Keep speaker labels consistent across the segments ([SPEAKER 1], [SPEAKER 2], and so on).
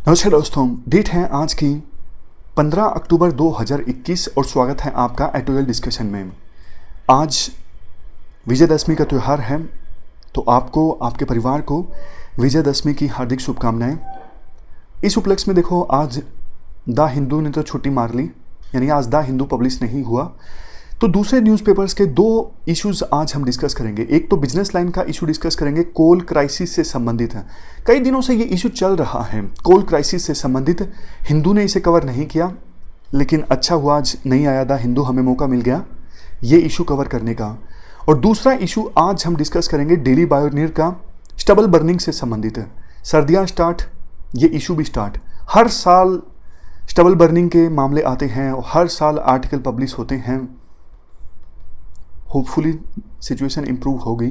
[SPEAKER 1] नमस्कार दोस्तों, डेट है आज की 15 अक्टूबर 2021 और स्वागत है आपका एटोरियल डिस्कशन में। आज विजयदशमी का त्यौहार है, तो आपको आपके परिवार को विजयदशमी की हार्दिक शुभकामनाएं। इस उपलक्ष्य में देखो, आज द हिंदू ने तो छुट्टी मार ली, यानी आज द हिंदू पब्लिश नहीं हुआ। तो दूसरे न्यूज़पेपर्स के दो इश्यूज आज हम डिस्कस करेंगे। एक तो बिजनेस लाइन का इशू डिस्कस करेंगे, कोल क्राइसिस से संबंधित है। कई दिनों से ये इशू चल रहा है कोल क्राइसिस से संबंधित। हिंदू ने इसे कवर नहीं किया, लेकिन अच्छा हुआ आज नहीं आया था हिंदू, हमें मौका मिल गया ये इशू कवर करने का। और दूसरा इशू आज हम डिस्कस करेंगे डेली बायोनियर का स्टबल बर्निंग से संबंधित है। सर्दियाँ स्टार्ट, ये इशू भी स्टार्ट। हर साल स्टबल बर्निंग के मामले आते हैं और हर साल आर्टिकल पब्लिश होते हैं। होपफुली सिचुएशन इंप्रूव होगी।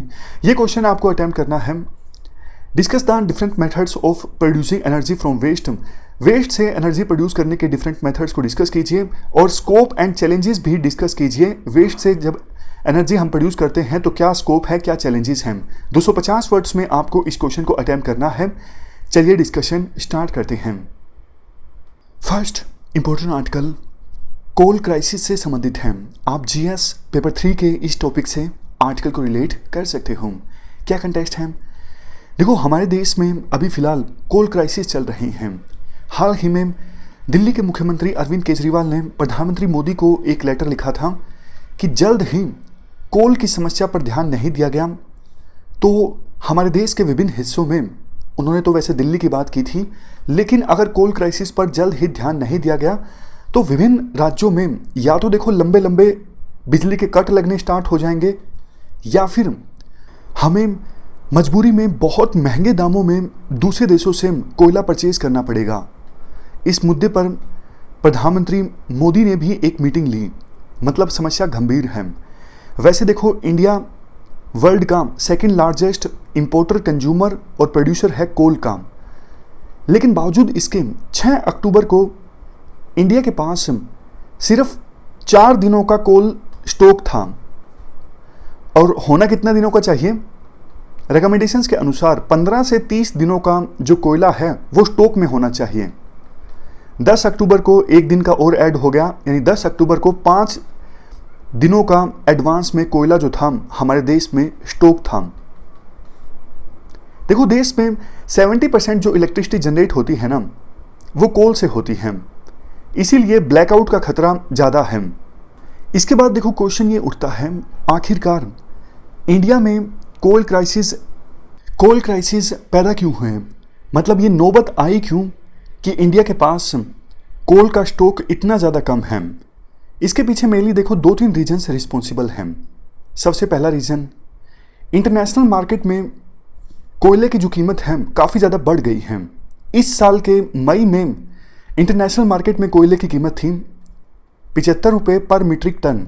[SPEAKER 1] ये क्वेश्चन आपको अटेम्प्ट करना है। Discuss the different methods of producing energy from waste. Waste से एनर्जी प्रोड्यूस करने के डिफरेंट मेथड्स को डिस्कस कीजिए और स्कोप एंड चैलेंजेस भी डिस्कस कीजिए। वेस्ट से जब एनर्जी हम प्रोड्यूस करते हैं तो क्या स्कोप है, क्या चैलेंजेस हैं। 250 वर्ड्स में आपको इस क्वेश्चन को अटेम्प्ट करना है। चलिए डिस्कशन स्टार्ट करते हैं। फर्स्ट इंपॉर्टेंट आर्टिकल कोल क्राइसिस से संबंधित है। आप जीएस पेपर 3 के इस टॉपिक से आर्टिकल को रिलेट कर सकते हो। क्या कंटेक्स्ट है? देखो, हमारे देश में अभी फिलहाल कोल क्राइसिस चल रही हैं। हाल ही में दिल्ली के मुख्यमंत्री अरविंद केजरीवाल ने प्रधानमंत्री मोदी को एक लेटर लिखा था कि जल्द ही कोल की समस्या पर ध्यान नहीं दिया गया तो हमारे देश के विभिन्न हिस्सों में, उन्होंने तो वैसे दिल्ली की बात की थी, लेकिन अगर कोल क्राइसिस पर जल्द ही ध्यान नहीं दिया गया तो विभिन्न राज्यों में या तो देखो लंबे लंबे बिजली के कट लगने स्टार्ट हो जाएंगे, या फिर हमें मजबूरी में बहुत महंगे दामों में दूसरे देशों से कोयला परचेज करना पड़ेगा। इस मुद्दे पर प्रधानमंत्री मोदी ने भी एक मीटिंग ली। मतलब समस्या गंभीर है। वैसे देखो, इंडिया वर्ल्ड का सेकंड लार्जेस्ट इंपोर्टर, कंज्यूमर और प्रोड्यूसर है कोल का, लेकिन बावजूद इसके 6 अक्टूबर को इंडिया के पास सिर्फ 4 दिनों का कोल स्टॉक था। और होना कितना दिनों का चाहिए? रिकमेंडेशंस के अनुसार 15 से 30 दिनों का जो कोयला है वो स्टॉक में होना चाहिए। 10 अक्टूबर को एक दिन का और ऐड हो गया, यानी 10 अक्टूबर को 5 दिनों का एडवांस में कोयला जो था हमारे देश में स्टॉक था। देखो, देश में 70% जो इलेक्ट्रिसिटी जनरेट होती है ना, वो कोल से होती है, इसीलिए ब्लैकआउट का खतरा ज़्यादा है। इसके बाद देखो, क्वेश्चन ये उठता है, आखिरकार इंडिया में कोल क्राइसिस पैदा क्यों हुए? मतलब ये नौबत आई क्यों कि इंडिया के पास कोल का स्टॉक इतना ज़्यादा कम है? इसके पीछे मेनली देखो 2-3 रीजन्स रिस्पॉन्सिबल हैं। सबसे पहला रीज़न, इंटरनेशनल मार्केट में कोयले की जो कीमत है काफ़ी ज़्यादा बढ़ गई है। इस साल के मई में इंटरनेशनल मार्केट में कोयले की कीमत थी 75 रुपये पर मीट्रिक टन,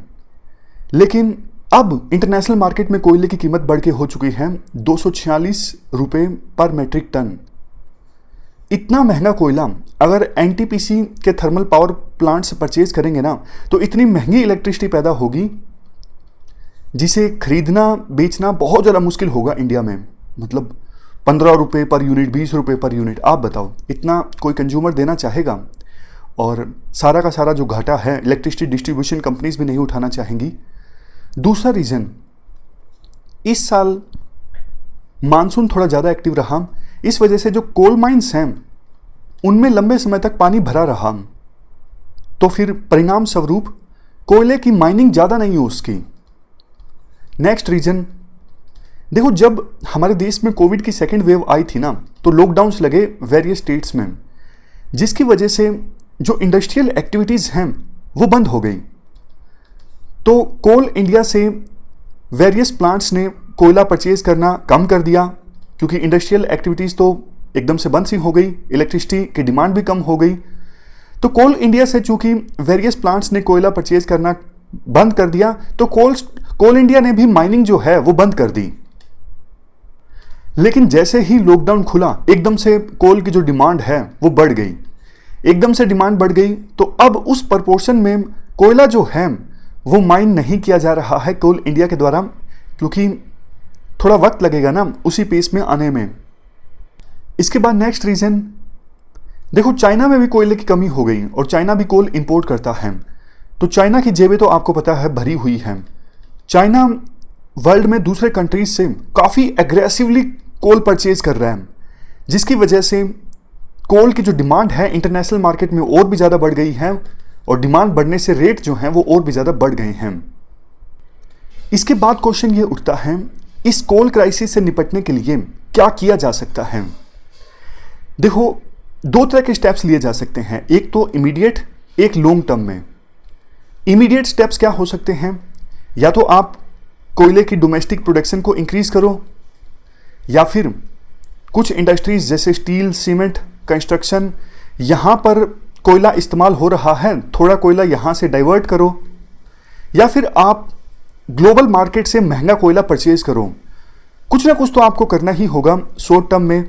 [SPEAKER 1] लेकिन अब इंटरनेशनल मार्केट में कोयले की कीमत बढ़ के हो चुकी है 246 रुपये पर मीट्रिक टन। इतना महंगा कोयला अगर एनटीपीसी के थर्मल पावर प्लांट से परचेज करेंगे ना, तो इतनी महंगी इलेक्ट्रिसिटी पैदा होगी जिसे खरीदना बेचना बहुत ज़्यादा मुश्किल होगा इंडिया में। मतलब 15 रुपये पर यूनिट, 20 रुपये पर यूनिट। आप बताओ, इतना कोई कंज्यूमर देना चाहेगा? और सारा का सारा जो घाटा है इलेक्ट्रिसिटी डिस्ट्रीब्यूशन कंपनीज भी नहीं उठाना चाहेंगी। दूसरा रीज़न, इस साल मानसून थोड़ा ज़्यादा एक्टिव रहा, इस वजह से जो कोल माइंस हैं उनमें लंबे समय तक पानी भरा रहा, तो फिर परिणाम स्वरूप कोयले की माइनिंग ज़्यादा नहीं हो उसकी। नेक्स्ट रीज़न, देखो, जब हमारे देश में कोविड की सेकेंड वेव आई थी ना, तो लॉकडाउन्स लगे वेरियस स्टेट्स में, जिसकी वजह से जो इंडस्ट्रियल एक्टिविटीज़ हैं वो बंद हो गई। तो कोल इंडिया से वेरियस प्लांट्स ने कोयला परचेज करना कम कर दिया, क्योंकि इंडस्ट्रियल एक्टिविटीज़ तो एकदम से बंद सी हो गई, इलेक्ट्रिसिटी की डिमांड भी कम हो गई। तो कोल इंडिया से चूंकि वेरियस प्लांट्स ने कोयला परचेज करना बंद कर दिया, तो कोल इंडिया ने भी माइनिंग जो है वो बंद कर दी। लेकिन जैसे ही लॉकडाउन खुला, एकदम से कोल की जो डिमांड है वो बढ़ गई। एकदम से डिमांड बढ़ गई तो अब उस प्रपोर्शन में कोयला जो है वो माइन नहीं किया जा रहा है कोल इंडिया के द्वारा, क्योंकि थोड़ा वक्त लगेगा ना उसी पेस में आने में। इसके बाद नेक्स्ट रीज़न, देखो चाइना में भी कोयले की कमी हो गई और चाइना भी कोल इंपोर्ट करता है, तो चाइना की जेबें तो आपको पता है भरी हुई हैं। चाइना वर्ल्ड में दूसरे कंट्रीज से काफ़ी एग्रेसिवली कोल परचेज कर रहा है, जिसकी वजह से कोल की जो डिमांड है इंटरनेशनल मार्केट में और भी ज़्यादा बढ़ गई है और डिमांड बढ़ने से रेट जो हैं वो और भी ज़्यादा बढ़ गए हैं। इसके बाद क्वेश्चन ये उठता है, इस कोल क्राइसिस से निपटने के लिए क्या किया जा सकता है। देखो दो तरह के स्टेप्स लिए जा सकते हैं, एक तो इमीडिएट, एक लॉन्ग टर्म में। इमीडिएट स्टेप्स क्या हो सकते हैं, या तो आप कोयले की डोमेस्टिक प्रोडक्शन को इंक्रीज करो, या फिर कुछ इंडस्ट्रीज जैसे स्टील, सीमेंट, कंस्ट्रक्शन, यहाँ पर कोयला इस्तेमाल हो रहा है, थोड़ा कोयला यहाँ से डाइवर्ट करो, या फिर आप ग्लोबल मार्केट से महंगा कोयला परचेज करो। कुछ ना कुछ तो आपको करना ही होगा शॉर्ट टर्म में,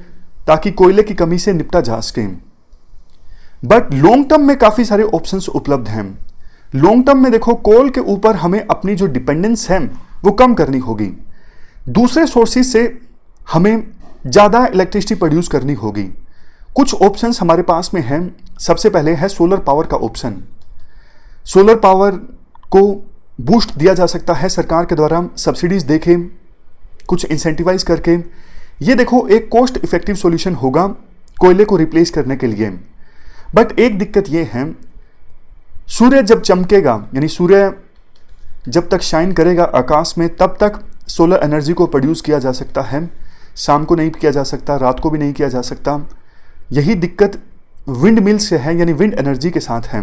[SPEAKER 1] ताकि कोयले की कमी से निपटा जा सके। बट लॉन्ग टर्म में काफ़ी सारे ऑप्शंस उपलब्ध हैं। लॉन्ग टर्म में देखो कोल के ऊपर हमें अपनी जो डिपेंडेंस है वो कम करनी होगी, दूसरे सोर्सेज से हमें ज़्यादा इलेक्ट्रिसिटी प्रोड्यूस करनी होगी। कुछ ऑप्शंस हमारे पास में हैं। सबसे पहले है सोलर पावर का ऑप्शन। सोलर पावर को बूस्ट दिया जा सकता है सरकार के द्वारा सब्सिडीज देके, कुछ इंसेंटिवाइज करके। ये देखो एक कॉस्ट इफेक्टिव सॉल्यूशन होगा कोयले को रिप्लेस करने के लिए। बट एक दिक्कत ये है, सूर्य जब चमकेगा, यानी सूर्य जब तक शाइन करेगा आकाश में, तब तक सोलर एनर्जी को प्रोड्यूस किया जा सकता है। शाम को नहीं किया जा सकता, रात को भी नहीं किया जा सकता। यही दिक्कत विंड मिल से है, यानी विंड एनर्जी के साथ है।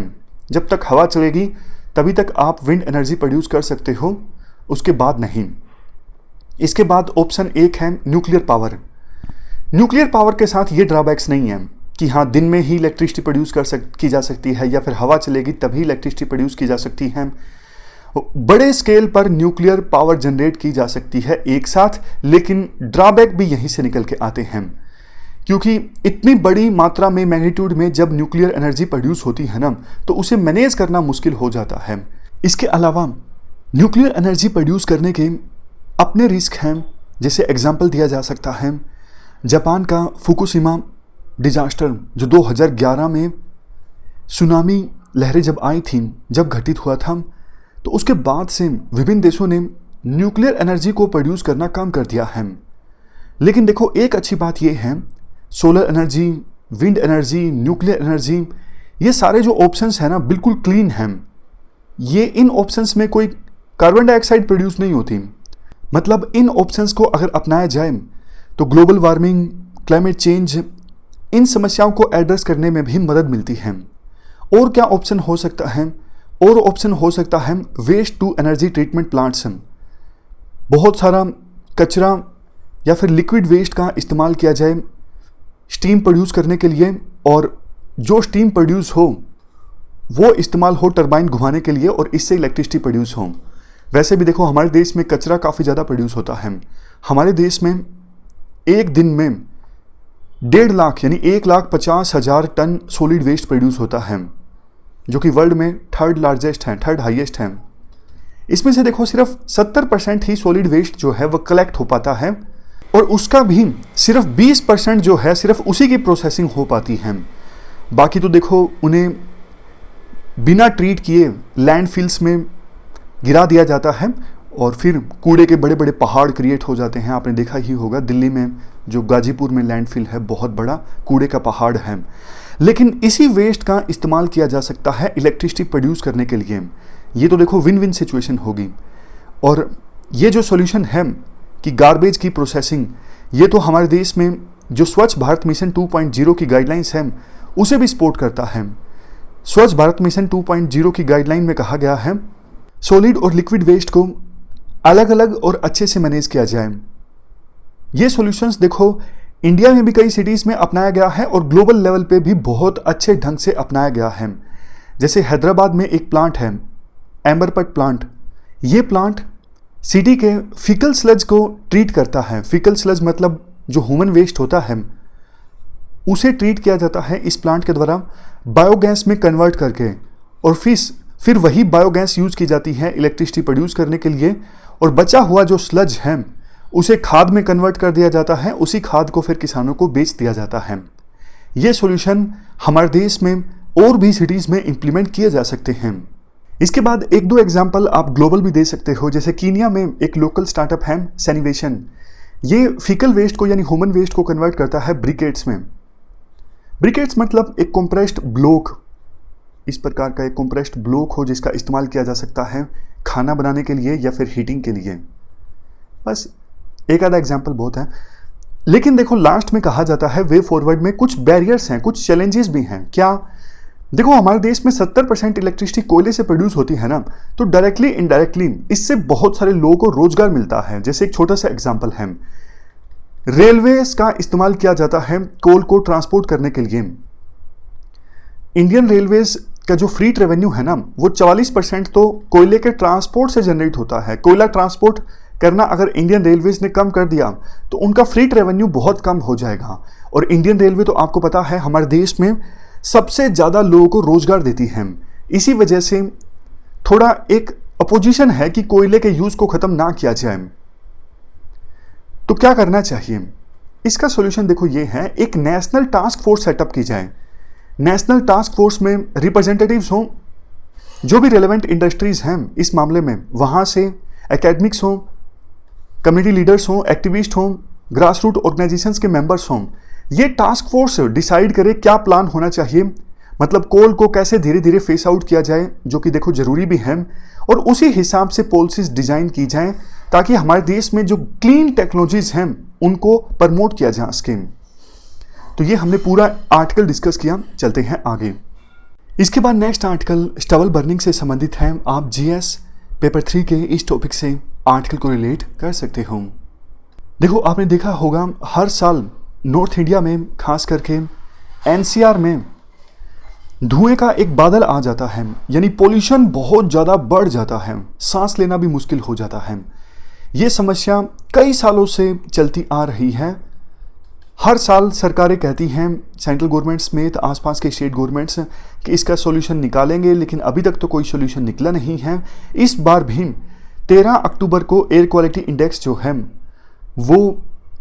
[SPEAKER 1] जब तक हवा चलेगी तभी तक आप विंड एनर्जी प्रोड्यूस कर सकते हो, उसके बाद नहीं। इसके बाद ऑप्शन एक है न्यूक्लियर पावर। न्यूक्लियर पावर के साथ ये ड्रॉबैक्स नहीं है कि हाँ दिन में ही इलेक्ट्रिसिटी प्रोड्यूस की जा सकती है, या फिर हवा चलेगी तभी इलेक्ट्रिसिटी प्रोड्यूस की जा सकती है। बड़े स्केल पर न्यूक्लियर पावर जनरेट की जा सकती है एक साथ, लेकिन ड्रॉबैक भी यहीं से निकल के आते हैं, क्योंकि इतनी बड़ी मात्रा में मैग्नीट्यूड में जब न्यूक्लियर एनर्जी प्रोड्यूस होती है ना, तो उसे मैनेज करना मुश्किल हो जाता है। इसके अलावा न्यूक्लियर एनर्जी प्रोड्यूस करने के अपने रिस्क हैं। जैसे एग्जाम्पल दिया जा सकता है जापान का फुकुशिमा डिजास्टर, जो 2011 में सुनामी लहरें जब आई थी, जब घटित हुआ था, तो उसके बाद से विभिन्न देशों ने न्यूक्लियर एनर्जी को प्रोड्यूस करना कम कर दिया है। लेकिन देखो एक अच्छी बात यह है, solar energy, wind energy, nuclear energy, ये सारे जो ऑप्शंस हैं ना बिल्कुल क्लीन हैं। ये इन ऑप्शंस में कोई कार्बन डाइऑक्साइड प्रोड्यूस नहीं होती। मतलब इन ऑप्शंस को अगर अपनाया जाए तो ग्लोबल वार्मिंग, क्लाइमेट चेंज, इन समस्याओं को एड्रेस करने में भी मदद मिलती है। और क्या ऑप्शन हो सकता है? और ऑप्शन हो सकता है waste to energy treatment plants. बहुत सारा कचरा या फिर लिक्विड वेस्ट का इस्तेमाल किया जाए स्टीम प्रोड्यूस करने के लिए, और जो स्टीम प्रोड्यूस हो वो इस्तेमाल हो टरबाइन घुमाने के लिए और इससे इलेक्ट्रिसिटी प्रोड्यूस हो। वैसे भी देखो हमारे देश में कचरा काफ़ी ज़्यादा प्रोड्यूस होता है। हमारे देश में एक दिन में 1.5 लाख यानी 1,50,000 टन सॉलिड वेस्ट प्रोड्यूस होता है, जो कि वर्ल्ड में थर्ड लार्जेस्ट है, थर्ड हाईएस्ट है। इसमें से देखो सिर्फ 70% ही सॉलिड वेस्ट जो है वह कलेक्ट हो पाता है, और उसका भी सिर्फ 20% जो है सिर्फ उसी की प्रोसेसिंग हो पाती है। बाकी तो देखो उन्हें बिना ट्रीट किए लैंडफिल्स में गिरा दिया जाता है, और फिर कूड़े के बड़े बड़े पहाड़ क्रिएट हो जाते हैं। आपने देखा ही होगा दिल्ली में जो गाजीपुर में लैंडफिल है, बहुत बड़ा कूड़े का पहाड़ है। लेकिन इसी वेस्ट का इस्तेमाल किया जा सकता है इलेक्ट्रिसिटी प्रोड्यूस करने के लिए। ये तो देखो विन विन सिचुएशन होगी। और ये जो सॉल्यूशन है कि गार्बेज की प्रोसेसिंग, ये तो हमारे देश में जो स्वच्छ भारत मिशन 2.0 की गाइडलाइंस है उसे भी सपोर्ट करता है। स्वच्छ भारत मिशन 2.0 की गाइडलाइन में कहा गया है सॉलिड और लिक्विड वेस्ट को अलग अलग और अच्छे से मैनेज किया जाए। ये सॉल्यूशंस देखो इंडिया में भी कई सिटीज़ में अपनाया गया है और ग्लोबल लेवल पे भी बहुत अच्छे ढंग से अपनाया गया है। जैसे हैदराबाद में एक प्लांट है एम्बरपट प्लांट। ये प्लांट सिटी के फीकल स्लज को ट्रीट करता है। फीकल स्लज मतलब जो ह्यूमन वेस्ट होता है उसे ट्रीट किया जाता है इस प्लांट के द्वारा बायोगैस में कन्वर्ट करके, और फिर वही बायोगैस यूज़ की जाती है इलेक्ट्रिसिटी प्रोड्यूस करने के लिए, और बचा हुआ जो स्लज है उसे खाद में कन्वर्ट कर दिया जाता है। उसी खाद को फिर किसानों को बेच दिया जाता है। ये सॉल्यूशन हमारे देश में और भी सिटीज़ में इम्प्लीमेंट किए जा सकते हैं। इसके बाद एक दो एग्जाम्पल आप ग्लोबल भी दे सकते हो, जैसे कीनिया में एक लोकल स्टार्टअप है सैनिवेशन। ये फीकल वेस्ट को यानी ह्यूमन वेस्ट को कन्वर्ट करता है ब्रिकेट्स में। ब्रिकेट्स मतलब एक कॉम्प्रेस्ड ब्लॉक, इस प्रकार का एक कॉम्प्रेस्ड ब्लॉक हो जिसका इस्तेमाल किया जा सकता है खाना बनाने के लिए या फिर हीटिंग के लिए। बस एक आधा एग्जाम्पल बहुत है। लेकिन देखो लास्ट में कहा जाता है वे फॉरवर्ड में कुछ बैरियर्स हैं, कुछ चैलेंजेस भी हैं। क्या? देखो हमारे देश में 70% इलेक्ट्रिसिटी कोयले से प्रोड्यूस होती है ना, तो डायरेक्टली इनडायरेक्टली इससे बहुत सारे लोगों को रोजगार मिलता है। जैसे एक छोटा सा एग्जांपल है, रेलवेज का इस्तेमाल किया जाता है कोल को ट्रांसपोर्ट करने के लिए। इंडियन रेलवेज का जो फ्रीट रेवेन्यू है ना, वो 44% तो कोयले के ट्रांसपोर्ट से जनरेट होता है। कोयला ट्रांसपोर्ट करना अगर इंडियन रेलवेज ने कम कर दिया तो उनका फ्रीट रेवेन्यू बहुत कम हो जाएगा। और इंडियन रेलवे तो आपको पता है हमारे देश में सबसे ज़्यादा लोगों को रोजगार देती है। इसी वजह से थोड़ा एक अपोजिशन है कि कोयले के यूज़ को ख़त्म ना किया जाए। तो क्या करना चाहिए? इसका सॉल्यूशन देखो ये है, एक नेशनल टास्क फोर्स सेटअप की जाए। नेशनल टास्क फोर्स में रिप्रेजेंटेटिव्स हों, जो भी रेलेवेंट इंडस्ट्रीज हैं इस मामले में, वहाँ से एकेडमिक्स हों, कम्युनिटी लीडर्स हों, एक्टिविस्ट हों, ग्रास रूट ऑर्गेनाइजेशंस के मेंबर्स हों। ये टास्क फोर्स डिसाइड करे क्या प्लान होना चाहिए, मतलब कोल को कैसे धीरे धीरे फेस आउट किया जाए, जो कि देखो जरूरी भी है, और उसी हिसाब से पॉलिसीज डिजाइन की जाए ताकि हमारे देश में जो क्लीन टेक्नोलॉजीज हैं उनको प्रमोट किया जा सके। तो ये हमने पूरा आर्टिकल डिस्कस किया, चलते हैं आगे। इसके बाद नेक्स्ट आर्टिकल स्टबल बर्निंग से संबंधित है। आप जीएस पेपर 3 के इस टॉपिक से आर्टिकल को रिलेट कर सकते हो। देखो आपने देखा होगा हर साल नॉर्थ इंडिया में खास करके एनसीआर में धुएं का एक बादल आ जाता है, यानी पोल्यूशन बहुत ज़्यादा बढ़ जाता है, सांस लेना भी मुश्किल हो जाता है। ये समस्या कई सालों से चलती आ रही है। हर साल सरकारें कहती हैं, सेंट्रल गवर्नमेंट समेत आसपास के स्टेट गवर्नमेंट्स, कि इसका सॉल्यूशन निकालेंगे, लेकिन अभी तक तो कोई सॉल्यूशन निकला नहीं है। इस बार भी 13 अक्टूबर को एयर क्वालिटी इंडेक्स जो है वो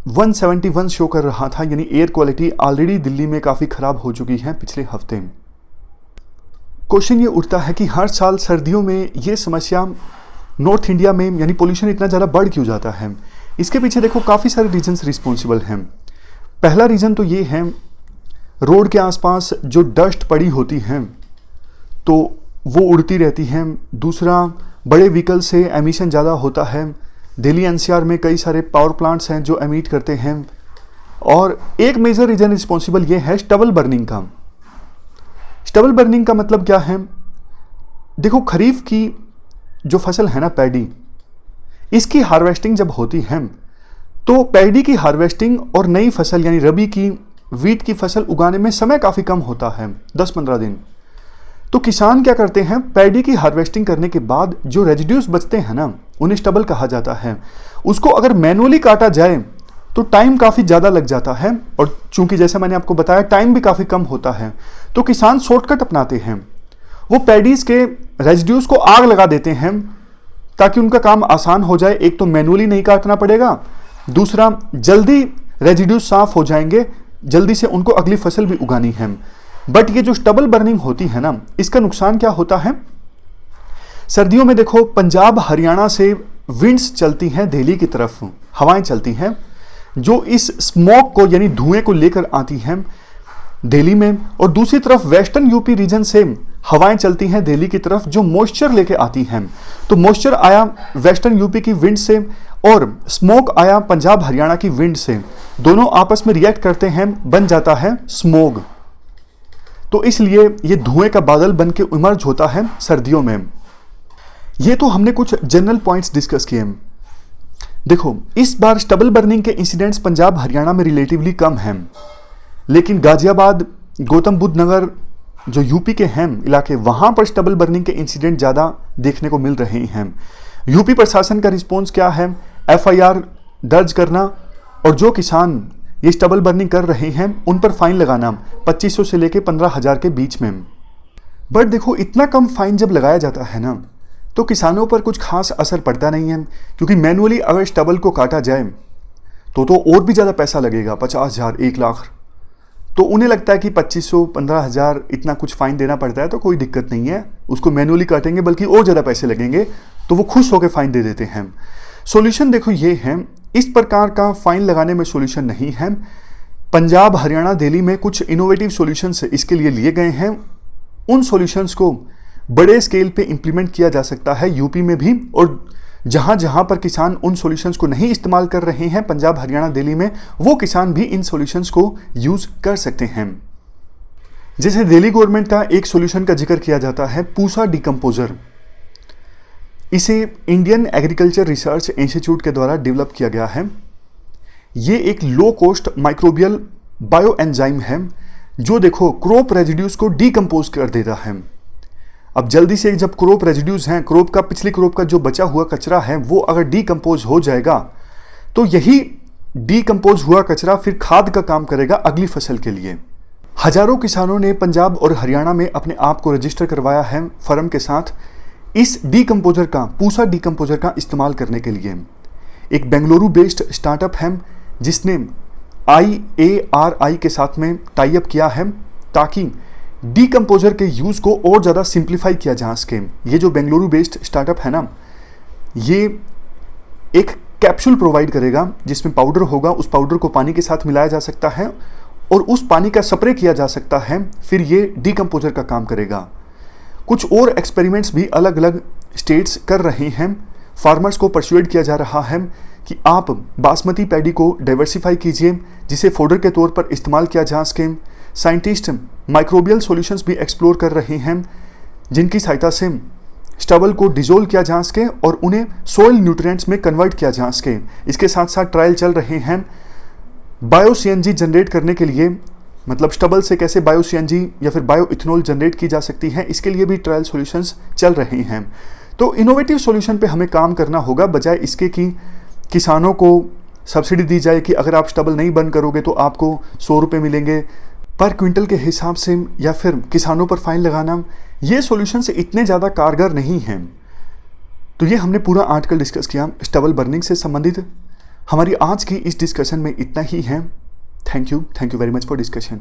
[SPEAKER 1] 171 शो कर रहा था, यानी एयर क्वालिटी ऑलरेडी दिल्ली में काफ़ी ख़राब हो चुकी है पिछले हफ्ते। क्वेश्चन ये उठता है कि हर साल सर्दियों में ये समस्या नॉर्थ इंडिया में यानी पोल्यूशन इतना ज़्यादा बढ़ क्यों जाता है? इसके पीछे देखो काफ़ी सारे रीजन्स रिस्पॉन्सिबल हैं। पहला रीज़न तो ये है, रोड के आसपास जो डस्ट पड़ी होती है तो वो उड़ती रहती है। दूसरा, बड़े व्हीकल से एमिशन ज़्यादा होता है। दिल्ली एनसीआर में कई सारे पावर प्लांट्स हैं जो एमिट करते हैं। और एक मेजर रीजन रिस्पॉन्सिबल ये है स्टबल बर्निंग का। स्टबल बर्निंग का मतलब क्या है? देखो खरीफ की जो फसल है ना, पैडी, इसकी हार्वेस्टिंग जब होती है तो पैडी की हार्वेस्टिंग और नई फसल यानी रबी की वीट की फसल उगाने में समय काफ़ी कम होता है, 10-15 दिन। तो किसान क्या करते हैं, पैडी की हार्वेस्टिंग करने के बाद जो रेजिड्यूज बचते हैं ना, उन्हें स्टबल कहा जाता है। उसको अगर मैनुअली काटा जाए तो टाइम काफ़ी ज़्यादा लग जाता है, और चूंकि जैसे मैंने आपको बताया टाइम भी काफ़ी कम होता है, तो किसान शॉर्टकट अपनाते हैं। वो पैडीज के रेजिड्यूज को आग लगा देते हैं ताकि उनका काम आसान हो जाए। एक तो मैनुअली नहीं काटना पड़ेगा, दूसरा जल्दी रेजिड्यूज साफ हो जाएंगे, जल्दी से उनको अगली फसल भी उगानी है। बट ये जो स्टबल बर्निंग होती है ना, इसका नुकसान क्या होता है? सर्दियों में देखो पंजाब हरियाणा से विंड्स चलती हैं दिल्ली की तरफ, हवाएं चलती हैं जो इस स्मोक को यानी धुएं को लेकर आती हैं दिल्ली में, और दूसरी तरफ वेस्टर्न यूपी रीजन से हवाएं चलती हैं दिल्ली की तरफ जो मॉइस्चर लेके आती हैं। तो मॉइस्चर आया वेस्टर्न यूपी की विंड से और स्मोक आया पंजाब हरियाणा की विंड से, दोनों आपस में रिएक्ट करते हैं, बन जाता है स्मोग। तो इसलिए ये धुएं का बादल बन के इमर्ज होता है सर्दियों में। ये तो हमने कुछ जनरल पॉइंट्स डिस्कस किए। देखो इस बार स्टबल बर्निंग के इंसिडेंट्स पंजाब हरियाणा में रिलेटिवली कम हैं, लेकिन गाजियाबाद, गौतम बुद्ध नगर जो यूपी के हैं इलाके, वहाँ पर स्टबल बर्निंग के इंसिडेंट ज़्यादा देखने को मिल रहे हैं। यूपी प्रशासन का रिस्पॉन्स क्या है? FIR दर्ज करना, और जो किसान ये स्टबल बर्निंग कर रहे हैं उन पर फाइन लगाना 2500 से लेकर 15,000 के बीच में। बट देखो इतना कम फाइन जब लगाया जाता है ना, तो किसानों पर कुछ खास असर पड़ता नहीं है, क्योंकि मैनुअली अगर स्टबल को काटा जाए तो और भी ज़्यादा पैसा लगेगा, 50,000, 1 लाख। तो उन्हें लगता है कि 2500 15,000 इतना कुछ फाइन देना पड़ता है तो कोई दिक्कत नहीं है, उसको मैनुअली काटेंगे बल्कि और ज़्यादा पैसे लगेंगे, तो वो खुश होकर फाइन दे देते हैं। सॉल्यूशन देखो ये है, इस प्रकार का फाइन लगाने में सॉल्यूशन नहीं है। पंजाब, हरियाणा, दिल्ली में कुछ इनोवेटिव सॉल्यूशंस इसके लिए लिए गए हैं। उन सॉल्यूशंस को बड़े स्केल पे इंप्लीमेंट किया जा सकता है यूपी में भी, और जहां जहां पर किसान उन सॉल्यूशंस को नहीं इस्तेमाल कर रहे हैं पंजाब, हरियाणा, दिल्ली में, वो किसान भी इन सॉल्यूशंस को यूज कर सकते हैं। जैसे दिल्ली गवर्नमेंट का एक सॉल्यूशन का जिक्र किया जाता है, पूसा डिकम्पोजर। इसे इंडियन एग्रीकल्चर रिसर्च इंस्टीट्यूट के द्वारा डेवलप किया गया है। ये एक low cost microbial bio enzyme है जो देखो क्रॉप रेजिड्यूज को डिकम्पोज कर देता है। अब जल्दी से जब क्रॉप रेजिड्यूज हैं, क्रॉप का, पिछली क्रॉप का जो बचा हुआ कचरा है, वो अगर डिकम्पोज हो जाएगा तो यही डिकम्पोज हुआ कचरा फिर खाद का काम करेगा अगली फसल के लिए। हजारों किसानों ने पंजाब और हरियाणा में अपने आप को रजिस्टर करवाया है फर्म के साथ इस डिकम्पोजर का, पूसा डिकम्पोजर का इस्तेमाल करने के लिए। एक बेंगलुरु बेस्ड स्टार्टअप है जिसने IARI के साथ में टाई अप किया है ताकि डिकम्पोजर के यूज़ को और ज़्यादा सिंप्लीफाई किया जा सके। ये जो बेंगलुरु बेस्ड स्टार्टअप है ना, ये एक कैप्सूल प्रोवाइड करेगा जिसमें पाउडर होगा, उस पाउडर को पानी के साथ मिलाया जा सकता है और उस पानी का स्प्रे किया जा सकता है, फिर ये डिकम्पोजर का काम करेगा। कुछ और एक्सपेरिमेंट्स भी अलग अलग स्टेट्स कर रहे हैं। फार्मर्स को परसुएड किया जा रहा है कि आप बासमती पैडी को डाइवर्सिफाई कीजिए जिसे फोडर के तौर पर इस्तेमाल किया जा सके। साइंटिस्ट माइक्रोबियल सॉल्यूशंस भी एक्सप्लोर कर रहे हैं जिनकी सहायता से स्टबल को डिजोल्व किया जा सके और उन्हें सोइल न्यूट्रिएंट्स में कन्वर्ट किया जा सके। इसके साथ साथ ट्रायल चल रहे हैं बायो CNG जनरेट करने के लिए, मतलब स्टबल से कैसे बायो CNG या फिर बायो इथेनॉल जनरेट की जा सकती है, इसके लिए भी ट्रायल सॉल्यूशंस चल रहे हैं। तो इनोवेटिव सॉल्यूशन पे हमें काम करना होगा, बजाय इसके कि किसानों को सब्सिडी दी जाए कि अगर आप स्टबल नहीं बंद करोगे तो आपको 100 रुपये मिलेंगे पर क्विंटल के हिसाब से, या फिर किसानों पर फाइन लगाना। ये सॉल्यूशंस इतने ज़्यादा कारगर नहीं हैं। तो ये हमने पूरा आर्टिकल डिस्कस किया स्टबल बर्निंग से संबंधित। हमारी आज की इस डिस्कशन में इतना ही है। Thank you very much for discussion.